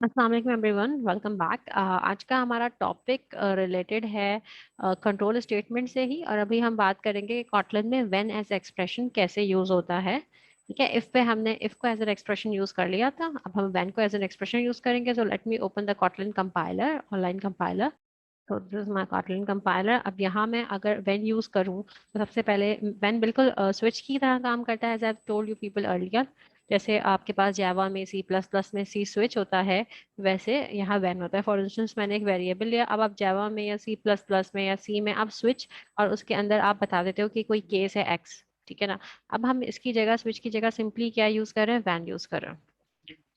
अस्सलाम वालेकुम everyone, welcome back. आज का हमारा टॉपिक रिलेटेड है कंट्रोल स्टेटमेंट से ही। और अभी हम बात करेंगे कॉटलन में व्हेन एज एक्सप्रेशन कैसे यूज होता है। ठीक है, इफ पे हमने इफ को एज एन एक्सप्रेशन यूज कर लिया था, अब हम व्हेन को एज एन एक्सप्रेशन यूज करेंगे। So let me open the Kotlin compiler, online compiler. तो this is my Kotlin compiler. अब यहाँ मैं अगर व्हेन यूज करूँ तो सबसे पहले व्हेन बिल्कुल स्विच की तरह काम करता है, as I told you people earlier. जैसे आपके पास जावा में सी प्लस प्लस में सी स्विच होता है, वैसे यहाँ व्हेन होता है। फॉर इंस्टेंस मैंने एक वेरिएबल लिया, अब आप जावा में या सी प्लस प्लस में या सी में आप स्विच, और उसके अंदर आप बता देते हो कि कोई केस है एक्स। ठीक है ना। अब हम इसकी जगह, स्विच की जगह, सिंपली क्या यूज कर रहे हैं, व्हेन यूज कर रहे हैं।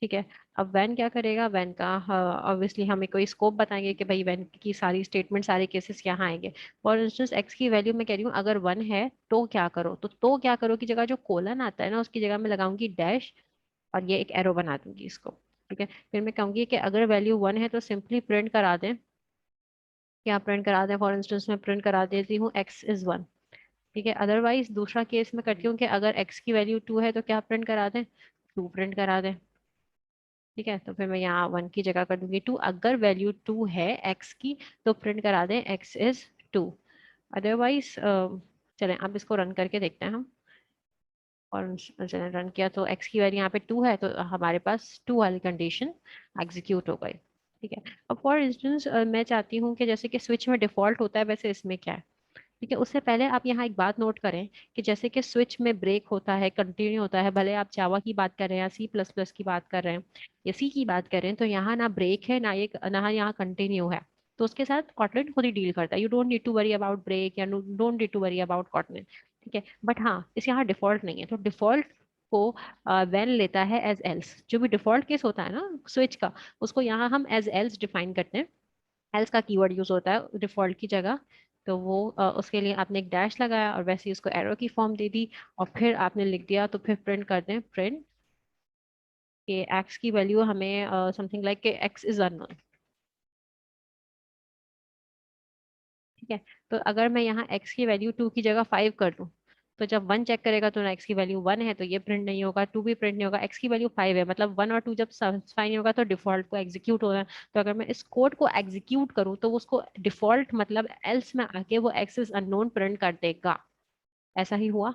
ठीक है। अब वैन क्या करेगा, वैन का ऑब्वियसली हमें कोई स्कोप बताएंगे कि भाई वैन की सारी स्टेटमेंट, सारे केसेस यहाँ आएंगे। फॉर इंस्टेंस एक्स की वैल्यू मैं कह रही हूँ अगर 1 है तो क्या करो, तो क्या करो की जगह जो कोलन आता है ना, उसकी जगह मैं लगाऊंगी डैश, और ये एक एरो बना दूंगी इसको। ठीक है। फिर मैं कहूंगी कि अगर वैल्यू 1 है तो सिंपली प्रिंट करा दें। क्या प्रिंट करा दें, फॉर इंस्टेंस मैं प्रिंट करा देती हूँ एक्स इज 1। ठीक है। अदरवाइज दूसरा केस में करती हूँ कि अगर एक्स की वैल्यू 2 है तो क्या प्रिंट करा दें, 2 प्रिंट करा दें। ठीक है। तो फिर मैं यहाँ 1 की जगह कर दूंगी 2। अगर वैल्यू 2 है एक्स की तो प्रिंट करा दें एक्स इज 2। अदरवाइज चलें अब इसको रन करके देखते हैं हम। और चलें रन किया तो एक्स की वैल्यू यहाँ पे 2 है, तो हमारे पास 2 वाली कंडीशन एग्जीक्यूट हो गई। ठीक है। अब फॉर इंस्टेंस मैं चाहती हूँ कि जैसे कि स्विच में डिफॉल्ट होता है वैसे इसमें क्या है। ठीक है। उससे पहले आप यहाँ एक बात नोट करें कि जैसे कि स्विच में ब्रेक होता है, कंटिन्यू होता है, भले आप जावा की बात कर रहे हैं या सी प्लस प्लस की बात कर रहे हैं या सी की बात कर रहे हैं, तो यहाँ ना ब्रेक है ना यहाँ कंटिन्यू है। तो उसके साथ कॉटलन खुद ही डील करता है। You don't need to worry about break या don't need to worry about Kotlin. ठीक है। बट हाँ, इस यहाँ डिफॉल्ट नहीं है, तो डिफॉल्ट को वेन लेता है एज एल्स। जो भी डिफॉल्ट केस होता है ना स्विच का, उसको यहाँ हम एज एल्स डिफाइन करते हैं। एल्स का कीवर्ड यूज होता है डिफॉल्ट की जगह। तो वो उसके लिए आपने एक डैश लगाया और वैसे ही उसको एरो की फॉर्म दे दी, और फिर आपने लिख दिया। तो फिर प्रिंट कर दें, प्रिंट के एक्स की वैल्यू हमें समथिंग लाइक के एक्स इज अननोन। ठीक है। तो अगर मैं यहाँ एक्स की वैल्यू 2 की जगह 5 कर दूं, तो जब 1 चेक करेगा तो ना एक्स की वैल्यू 1 है तो ये प्रिंट नहीं होगा, 2 भी प्रिंट नहीं होगा। एक्स की वैल्यू 5 है, मतलब 1 और 2 जब सेटिस्फाई नहीं होगा तो डिफॉल्ट को एग्जीक्यूट होगा। तो अगर मैं इस कोड को एग्जीक्यूट करूँ तो उसको डिफॉल्ट मतलब एल्स में आके वो एक्स इज अननोन प्रिंट कर देगा। ऐसा ही हुआ।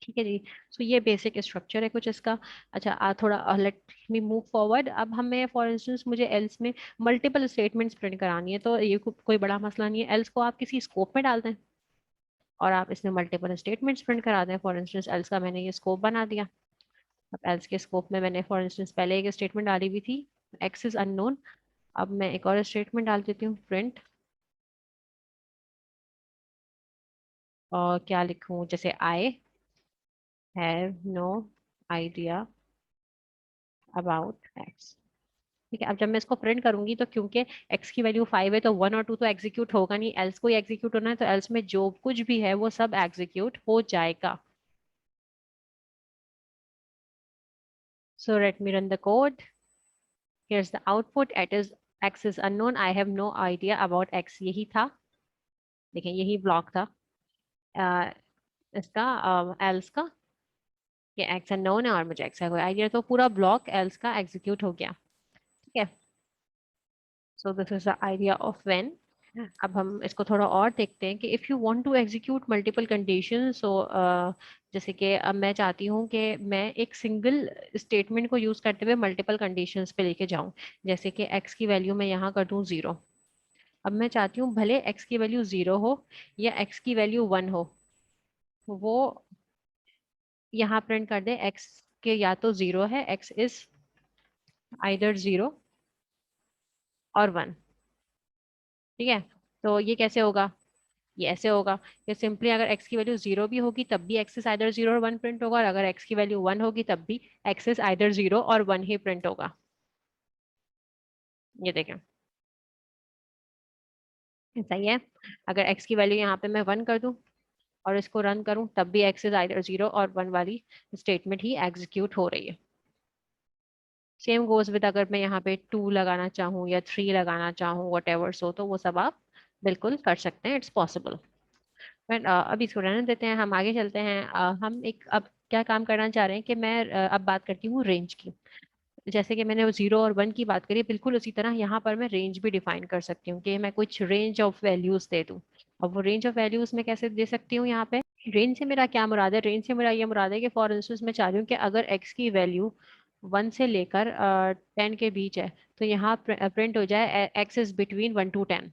ठीक है जी। सो ये बेसिक स्ट्रक्चर है कुछ इसका। अच्छा, थोड़ा लेट मी मूव फॉरवर्ड। अब हमें फॉर इंस्टेंस मुझे एल्स में मल्टीपल स्टेटमेंट्स प्रिंट करानी है, तो ये कोई बड़ा मसला नहीं है। एल्स को आप किसी स्कोप में डाल दें और आप इसमें मल्टीपल स्टेटमेंट्स प्रिंट करा दें। फॉर इंस्टेंस एल्स का मैंने ये स्कोप बना दिया। अब एल्स के स्कोप में मैंने फॉर इंस्टेंस पहले एक स्टेटमेंट डाली हुई थी, एक्स इज अननोन। अब मैं एक और स्टेटमेंट डाल देती हूँ, प्रिंट। और क्या लिखूं, जैसे I have no idea about x. ठीक है। अब जब मैं इसको प्रिंट करूंगी तो क्योंकि एक्स की वैल्यू 5 है तो 1 और 2 तो एग्जीक्यूट होगा नहीं, एल्स को ही एग्जीक्यूट होना है। तो एल्स में जो कुछ भी है वो सब एग्जीक्यूट हो जाएगा। So let me run the code. Here's the output, it is x is unknown, I have no idea about x. यही था, देखें यही ब्लॉक था अ, इसका एल्स का, कि एक्स अननोन है और मुझे एक्स का कोई आइडिया। तो पूरा ब्लॉक एल्स का एग्जीक्यूट हो गया। ठीक है। So this is the idea of when. अब हम इसको थोड़ा और देखते हैं कि if you want to execute multiple condition. So जैसे कि अब मैं चाहती हूँ कि मैं एक सिंगल स्टेटमेंट को यूज़ करते हुए मल्टीपल कंडीशंस पे लेके जाऊँ। जैसे कि एक्स की वैल्यू मैं यहाँ कर दूँ 0। अब मैं चाहती हूँ भले एक्स की वैल्यू 0 हो या एक्स की वैल्यू 1 हो, वो यहाँ प्रिंट कर दे एक्स के या तो 0 है, एक्स इज आइदर 0 और 1। ठीक है। तो ये कैसे होगा, ये ऐसे होगा कि सिंपली अगर x की वैल्यू 0 भी होगी तब भी x इज आइदर 0 और 1 प्रिंट होगा, और अगर x की वैल्यू 1 होगी तब भी x इज आइदर 0 और 1 ही प्रिंट होगा। ये देखें, सही है। अगर x की वैल्यू यहाँ पे मैं 1 कर दूं और इसको रन करूं तब भी x इज आइदर 0 और 1 वाली स्टेटमेंट ही एग्जीक्यूट हो रही है। सेम गोज विद अगर मैं यहाँ पे 2 लगाना चाहूँ या 3 लगाना चाहूँ, वट एवर सो, तो वो सब आप बिल्कुल कर सकते हैं, इट्स पॉसिबल। बट अभी इसको रहने देते हैं, हम आगे चलते हैं। हम एक अब क्या काम करना चाह रहे हैं कि मैं अब बात करती हूँ रेंज की। जैसे कि मैंने वो 0 और 1 की बात करी, बिल्कुल उसी तरह यहाँ पर मैं रेंज भी डिफाइन कर सकती हूँ कि मैं कुछ रेंज ऑफ वैल्यूज दे दूँ। अब वो रेंज ऑफ वैल्यूज मैं कैसे दे सकती हूँ यहाँ पे? रेंज से मेरा क्या मुराद है? रेंज से मेरा ये मुराद है कि फॉर इंस्टेंस मैं चाह रही हूँ कि अगर एक्स की वैल्यू 1 से लेकर 10 के बीच है, तो यहाँ प्रिंट हो जाए एक्स इज बिटवीन 1 to 10।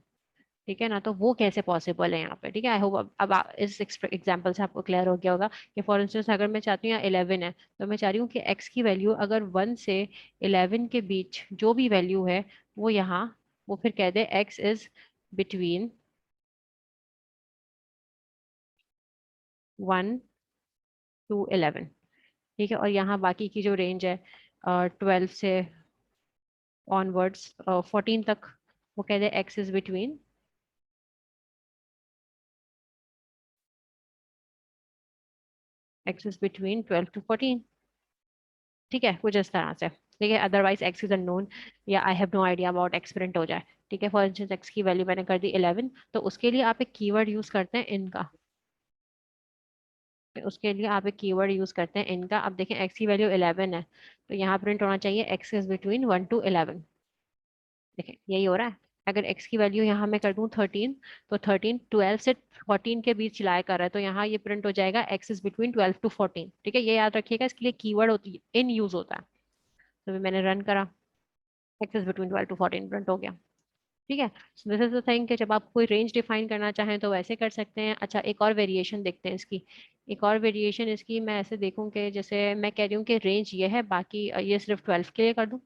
ठीक है ना? तो वो कैसे पॉसिबल है यहाँ पे? ठीक है, आई होप अब इस एग्जांपल से आपको क्लियर हो गया होगा कि फॉर इंस्टेंस अगर मैं चाहती हूँ यहाँ 11 है, तो मैं चाह रही हूँ कि एक्स की वैल्यू अगर 1 से 11 के बीच जो भी वैल्यू है वो यहाँ, वो फिर कह दे एक्स इज बिटवीन 1 to 11। ठीक है, और यहाँ बाकी की जो रेंज है 12 से ऑनवर्ड्स 14 तक, वो कह दे x is between, x is between 12 to 14। ठीक है, कुछ इस तरह से। ठीक है, अदरवाइज एक्स इज अननोन या I have no idea about x print हो जाए। ठीक है, फॉर इंस्टेंस एक्स की वैल्यू मैंने कर दी 11, तो उसके लिए आप एक कीवर्ड यूज करते हैं इनका। उसके लिए आप एक कीवर्ड यूज करते हैं इनका। अब देखें एक्स की वैल्यू 11 है, तो यहाँ प्रिंट होना चाहिए एक्स इज बिटवीन 1 to 11। देखें यही हो रहा है। अगर x की वैल्यू यहाँ मैं कर दूं 13, तो 13 12 से 14 के बीच लाया कर रहा है, तो यहाँ ये प्रिंट हो जाएगा x इज बिटवीन 12 to 14। ठीक है, ये याद रखिएगा, इसके लिए कीवर्ड होती है, इन यूज होता है। तो मैंने रन करा, x is between 12 to 14 print हो गया। ठीक है, दिस इज द थिंग कि जब आप कोई रेंज डिफाइन करना चाहें तो वैसे कर सकते हैं। अच्छा, एक और वेरिएशन देखते हैं इसकी। एक और वेरिएशन इसकी मैं ऐसे देखूं कि जैसे मैं कह रही हूँ कि रेंज ये है, बाकी ये सिर्फ 12 के लिए कर दूं।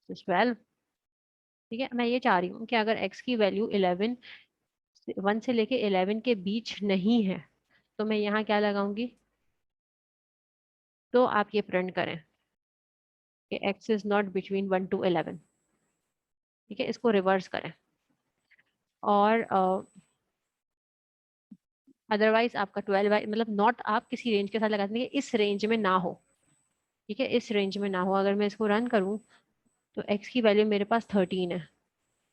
12। ठीक है, मैं ये चाह रही हूँ कि अगर x की वैल्यू 1 से लेके 11 के बीच नहीं है, तो मैं यहाँ क्या लगाऊंगी? तो आप ये प्रिंट करें कि x is not between 1 to 11। ठीक है, इसको रिवर्स करें। और अदरवाइज आपका 12 मतलब नॉट आप किसी रेंज के साथ लगा देंगे, इस रेंज में ना हो। ठीक है, इस रेंज में ना हो। अगर मैं इसको रन करूँ तो x की वैल्यू मेरे पास 13 है।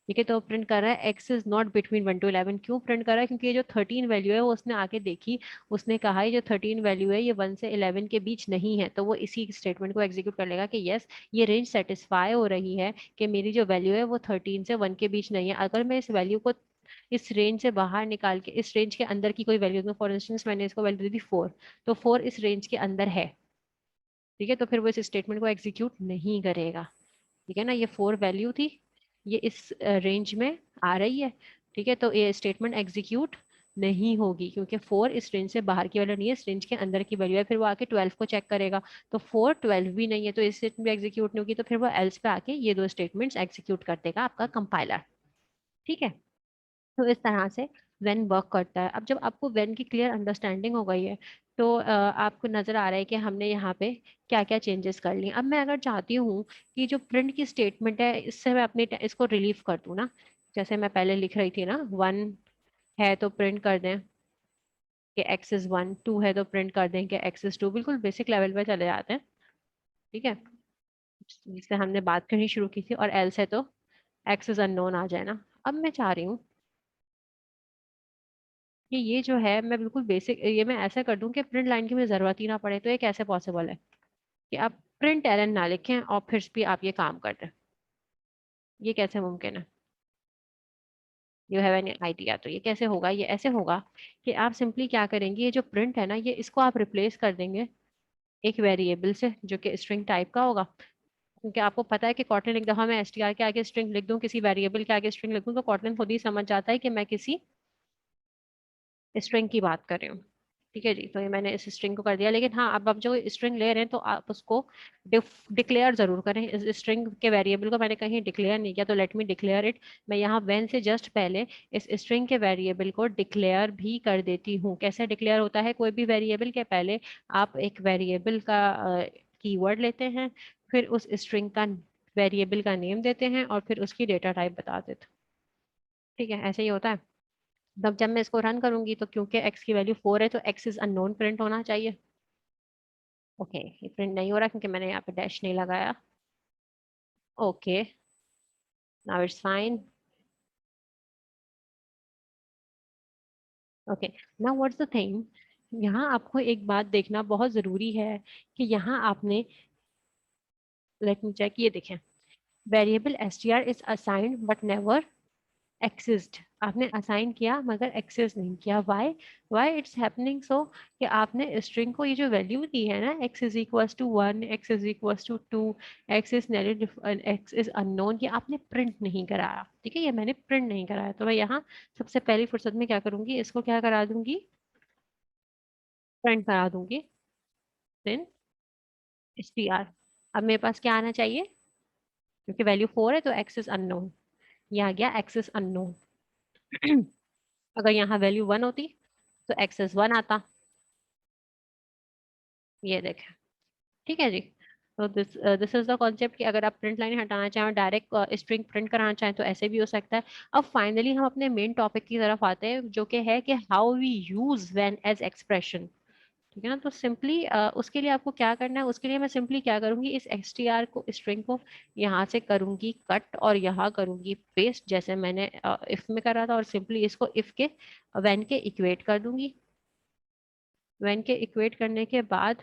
ठीक है, तो प्रिंट कर रहा है x is not between 1 to 11। क्यों प्रिंट कर रहा है? क्योंकि ये जो 13 वैल्यू है वो उसने आके देखी, उसने कहा ये जो 13 वैल्यू है ये 1 से 11 के बीच नहीं है, तो वो इसी स्टेटमेंट को एग्जीक्यूट कर लेगा कि यस, ये रेंज सेटिस्फाई हो रही है कि मेरी जो वैल्यू है वो 13 से 1 के बीच नहीं है। अगर मैं इस वैल्यू को इस रेंज से बाहर निकाल के इस रेंज के अंदर की कोई वैल्यू दूं, फॉर इंस्टेंस मैंने इसको वैल्यू दी थी 4, तो 4 इस रेंज के अंदर है। ठीक है, तो फिर वो इस स्टेटमेंट को एग्जीक्यूट नहीं करेगा। ठीक है ना, ये 4 वैल्यू थी, ये इस रेंज में आ रही है। ठीक है, तो ये स्टेटमेंट एग्जीक्यूट नहीं होगी क्योंकि 4 इस रेंज से बाहर की वैल्यू नहीं है, इस रेंज के अंदर की वैल्यू है। फिर वो आके 12 को चेक करेगा, तो 4 12 भी नहीं है, तो इस स्टेटमेंट भी एग्जीक्यूट नहीं होगी। तो फिर वो एल्स पे आके ये दो स्टेटमेंट्स एग्जीक्यूट कर देगा आपका कंपाइलर। ठीक है, तो इस तरह से वेन वर्क करता है। अब जब आपको वेन की क्लियर अंडरस्टैंडिंग हो गई है, तो आपको नजर आ रहा है कि हमने यहाँ पे क्या क्या चेंजेस कर लिए। अब मैं अगर चाहती हूँ कि जो प्रिंट की स्टेटमेंट है इससे मैं अपने इसको रिलीव कर दूँ ना, जैसे मैं पहले लिख रही थी ना, 1 है तो प्रिंट कर दें कि एक्स इज 1, 2 है तो प्रिंट कर दें कि एक्स इज 2। बिल्कुल बेसिक लेवल पे चले जाते हैं। ठीक है, जिससे हमने बात करनी शुरू की थी। और एल्स है तो एक्स इज अननोन आ जाए ना। अब मैं चाह रही हूँ कि ये जो है मैं बिल्कुल बेसिक, ये मैं ऐसा कर दूं कि प्रिंट लाइन की मुझे जरूरत ही ना पड़े। तो ये कैसे पॉसिबल है कि आप प्रिंट एरन ना लिखें और फिर भी आप ये काम कर दें? ये कैसे मुमकिन है? You have any idea? तो ये कैसे होगा? ये ऐसे होगा कि आप सिंपली क्या करेंगे, ये जो प्रिंट है ना, ये इसको आप रिप्लेस कर देंगे एक वेरिएबल से जो कि स्ट्रिंग टाइप का होगा। क्योंकि आपको पता है कि कॉटन, एक दफा मैं एसटीआर के आगे स्ट्रिंग लिख दूं, किसी वेरिएबल के आगे स्ट्रिंग लिख दूं, तो कॉटन खुद ही समझ जाता है कि मैं किसी स्ट्रिंग की बात कर रही हूँ। ठीक है जी, तो ये मैंने इस स्ट्रिंग को कर दिया। लेकिन हाँ, अब आप जो स्ट्रिंग ले रहे हैं तो आप उसको डिक्लेयर जरूर करें। इस स्ट्रिंग के वेरिएबल को मैंने कहीं डिक्लेयर नहीं किया, तो लेट मी डिक्लेयर इट। मैं यहाँ व्हेन से जस्ट पहले इस स्ट्रिंग के वेरिएबल को डिक्लेयर भी कर देती हूँ। कैसे डिक्लेयर होता है? कोई भी वेरिएबल के पहले आप एक वेरिएबल का कीवर्ड लेते हैं, फिर उस स्ट्रिंग का वेरिएबल का नेम देते हैं और फिर उसकी डेटा टाइप बता देते हैं। ठीक है, ऐसे ही होता है। तब जब मैं इसको रन करूंगी तो क्योंकि x की वैल्यू 4 है तो x इज अननोन प्रिंट होना चाहिए। ओके, ये प्रिंट नहीं हो रहा क्योंकि मैंने यहाँ पे डैश नहीं लगाया। Okay, now it's fine. Okay, now what's the thing, यहाँ आपको एक बात देखना बहुत जरूरी है कि यहाँ आपने, लेट मी चेक, ये देखें, variable str is assigned but never exist. आपने असाइन किया मगर एक्सेस नहीं किया। Why? Why it's happening so? कि आपने स्ट्रिंग को ये जो वैल्यू दी है ना, x is equals to 1, x is equals to 2, x is x is unknown, ये आपने प्रिंट नहीं कराया। ठीक है, ये मैंने प्रिंट नहीं कराया। तो मैं यहाँ सबसे पहली फुर्सत में क्या करूंगी, इसको क्या करा दूंगी, प्रिंट करा दूंगी। देन str, अब मेरे पास क्या आना चाहिए, क्योंकि वैल्यू 4 है तो x इज अननोन, ये आ गया x इज अननोन। अगर यहाँ वैल्यू 1 होती तो x इज 1 आता। ये देखें, ठीक है जी। तो दिस इज द कॉन्सेप्ट कि अगर आप प्रिंट लाइन हटाना चाहें और डायरेक्ट स्ट्रिंग प्रिंट कराना चाहें तो ऐसे भी हो सकता है। अब फाइनली हम अपने मेन टॉपिक की तरफ आते हैं, जो कि है कि how we use when as expression. ठीक है ना, तो सिंपली उसके लिए आपको क्या करना है, उसके लिए मैं सिंपली क्या करूंगी, इस str को, स्ट्रिंग को यहाँ से करूंगी कट और यहाँ करूंगी पेस्ट, जैसे मैंने इफ में करा था, और सिंपली इसको इफ के व्हेन के इक्वेट कर दूंगी। व्हेन के इक्वेट करने के बाद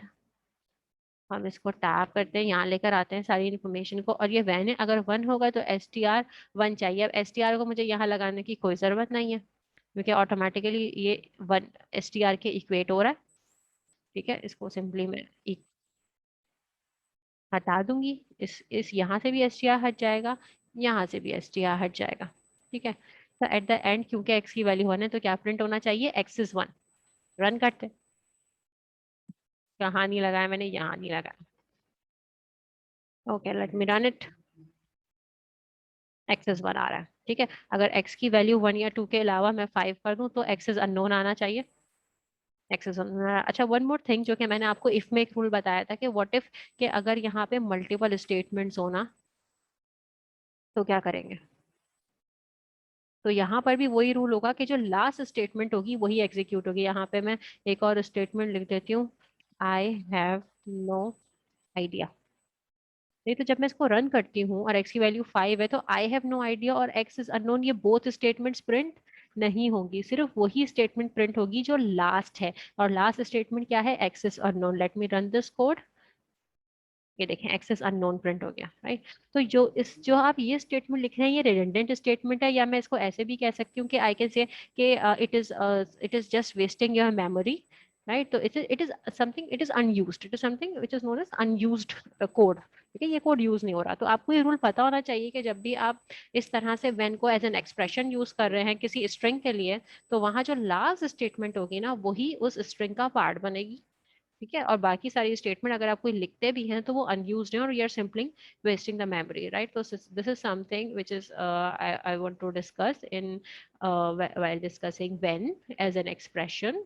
हम इसको टैप करते हैं, यहाँ लेकर आते हैं सारी इन्फॉर्मेशन को, और ये वैन है, अगर 1 होगा तो str 1 चाहिए। अब str को मुझे यहाँ लगाने की कोई ज़रूरत नहीं है, क्योंकि ऑटोमेटिकली ये 1 str के इक्वेट हो रहा है। ठीक है, इसको सिंपली मैं हटा दूंगी। इस यहाँ से भी str हट जाएगा, यहाँ से भी str हट जाएगा। ठीक है, तो एट द एंड क्योंकि x की वैल्यू 1 है तो क्या प्रिंट होना चाहिए, x इज 1। रन करते हैं। कहाँ नहीं लगाया मैंने, यहाँ नहीं लगाया। Okay, let me run it. X is 1 आ रहा है। ठीक है, अगर x की वैल्यू 1 या 2 के अलावा मैं 5 कर दूं तो एक्सेस अननोन आना चाहिए। X is unknown. अच्छा, वन मोर थिंग, जो कि मैंने आपको इफ में एक रूल बताया था कि व्हाट इफ, कि अगर यहाँ पे मल्टीपल स्टेटमेंट्स होना तो क्या करेंगे। तो यहाँ पर भी वही रूल होगा कि जो लास्ट स्टेटमेंट होगी वही एग्जीक्यूट होगी। यहाँ पे मैं एक और स्टेटमेंट लिख देती हूँ, आई हैव नो आइडिया। नहीं तो जब मैं इसको रन करती हूँ और x की वैल्यू 5 है तो आई हैव नो आइडिया और x इज अननोन, ये बोथ स्टेटमेंट्स प्रिंट नहीं होगी। सिर्फ वही स्टेटमेंट प्रिंट होगी जो लास्ट है, और लास्ट स्टेटमेंट क्या है, x is unknown. Late me run this code. ये देखें, एक्सेस अननोन प्रिंट हो गया, राइट। तो जो आप ये स्टेटमेंट लिख रहे हैं ये रिडंडेंट स्टेटमेंट है, या मैं इसको ऐसे भी कह सकती हूँ कि आई कैन से कि it is just wasting your memory, right. तो it is something, it is unused, it is something which is known as unused code. ठीक है, ये कोड यूज नहीं हो रहा। तो आपको ये रूल पता होना चाहिए कि जब भी आप इस तरह से व्हेन को एज एन एक्सप्रेशन यूज कर रहे हैं किसी स्ट्रिंग के लिए, तो वहां जो लास्ट स्टेटमेंट होगी ना वही उस स्ट्रिंग का पार्ट बनेगी। ठीक है, और बाकी सारी स्टेटमेंट अगर आप कोई लिखते भी हैं तो वो अनयूज्ड है और you are simply wasting the memory, right. तो this is something which is I want to discuss in while discussing when as an expression.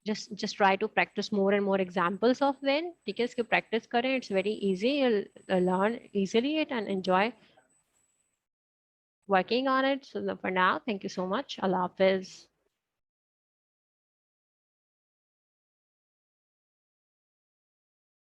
Just try to practice more and more examples of when. ठीक है, इसकी practice करें, it's very easy, you'll learn easily it and enjoy working on it. So for now, thank you so much. Allah Hafiz.